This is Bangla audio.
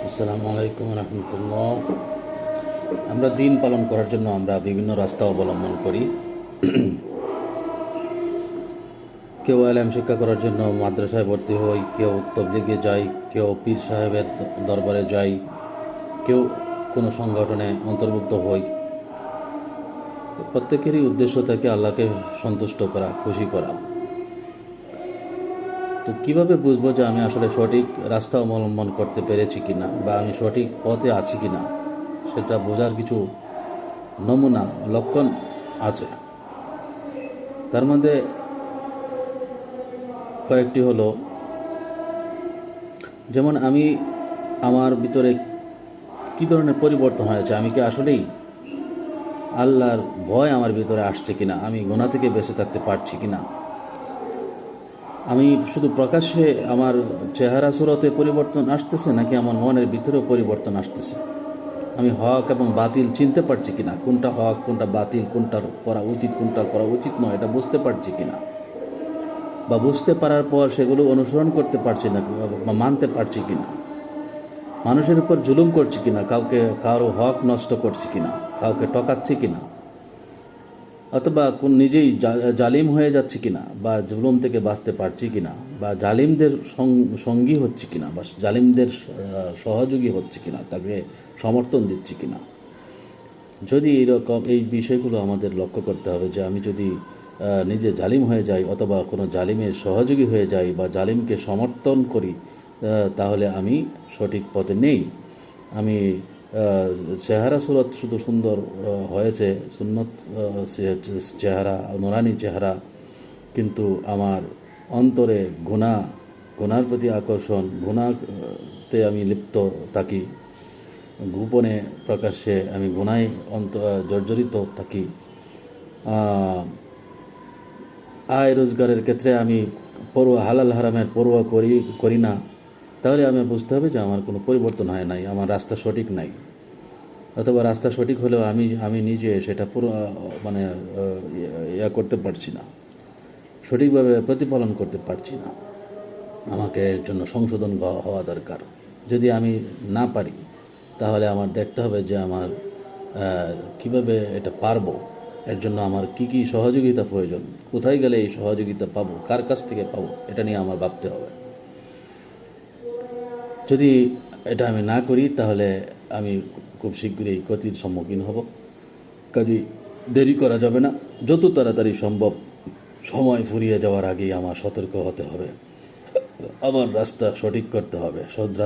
আসসালামু আলাইকুম রহমতুল্লাহ। আমরা দিন পালন করার জন্য আমরা বিভিন্ন রাস্তা অবলম্বন করি। কেউ আলেম শিক্ষা করার জন্য মাদ্রাসায় ভর্তি হই, কেউ তবলিগে যাই, কেউ পীর সাহেবের দরবারে যাই, কেউ কোনো সংগঠনে অন্তর্ভুক্ত হই। তো প্রত্যেকেরই উদ্দেশ্য থাকে আল্লাহকে সন্তুষ্ট করা, খুশি করা। তো কীভাবে বুঝবো যে আমি আসলে সঠিক রাস্তা অবলম্বন করতে পেরেছি কিনা বা আমি সঠিক পথে আছি কিনা, সেটা বোঝার কিছু নমুনা লক্ষণ আছে। তার মধ্যে কয়েকটি হলো, যেমন আমি আমার ভিতরে কী ধরনের পরিবর্তন হয়েছে, আমি কি আসলেই আল্লাহর ভয় আমার ভিতরে আসছে কিনা, আমি গুনাহ থেকে বেঁচে থাকতে পারছি কিনা, আমি শুধু প্রকাশ্যে আমার চেহারা সুরতে পরিবর্তন আসতেছে নাকি আমার মনের ভিতরেও পরিবর্তন আসতেছে, আমি হক এবং বাতিল চিনতে পারছি কিনা, কোনটা হক কোনটা বাতিল, কোনটা করা উচিত কোনটা করা উচিত নয়, এটা বুঝতে পারছি কিনা, বা বুঝতে পারার পর সেগুলো অনুসরণ করতে পারছি না বা মানতে পারছি কিনা, মানুষের উপর জুলুম করছি কিনা, কারো হক নষ্ট করছি কিনা, কাউকে টকাচ্ছি কিনা, অথবা নিজেই জালিম হয়ে যাচ্ছি কিনা, বা জুলুম থেকে বাঁচতে পারছি কিনা, বা জালিমদের সঙ্গী হচ্ছে কিনা, বা জালিমদের সহযোগী হচ্ছে কিনা, তাকে সমর্থন দিচ্ছি কিনা। যদি এরকম এই বিষয়গুলো আমাদের লক্ষ্য করতে হবে যে আমি যদি নিজে জালিম হয়ে যাই অথবা কোনো জালিমের সহযোগী হয়ে যাই বা জালিমকে সমর্থন করি, তাহলে আমি সঠিক পথে নেই। আমি চেহারা সুরত শুধু সুন্দর হয়েছে, সুন্নত চেহারা, নুরানি চেহারা, কিন্তু আমার অন্তরে গুনার প্রতি আকর্ষণ, গুনাহতে আমি লিপ্ত থাকি, গোপনে প্রকাশ্যে আমি গুনায় জর্জরিত থাকি, আয় রোজগারের ক্ষেত্রে আমি হালাল হারামের পরোয়া করি না, তাহলে আমি বুঝতে হবে যে আমার কোনো পরিবর্তন হয় নাই, আমার রাস্তা সঠিক নাই। অথবা রাস্তা সঠিক হলেও আমি নিজে সেটা পুরো করতে পারছি না, সঠিকভাবে প্রতিপালন করতে পারছি না। আমাকে এর জন্য সংশোধন হওয়া দরকার। যদি আমি না পারি, তাহলে আমার দেখতে হবে যে আমার কিভাবে এটা পারবো, এর জন্য আমার কি কি সহযোগিতা প্রয়োজন, কোথায় গেলে এই সহযোগিতা পাবো, কার কাছ থেকে পাবো, এটা নিয়ে আমার ভাবতে হবে। যদি এটা আমি না করি, তাহলে আমি খুব শীঘ্রই ক্ষতির সম্মুখীন হব। কাজেই দেরি করা যাবে না, যত তাড়াতাড়ি সম্ভব সময় ফুরিয়ে যাওয়ার আগেই আমার সতর্ক হতে হবে, আমার রাস্তা সঠিক করতে হবে।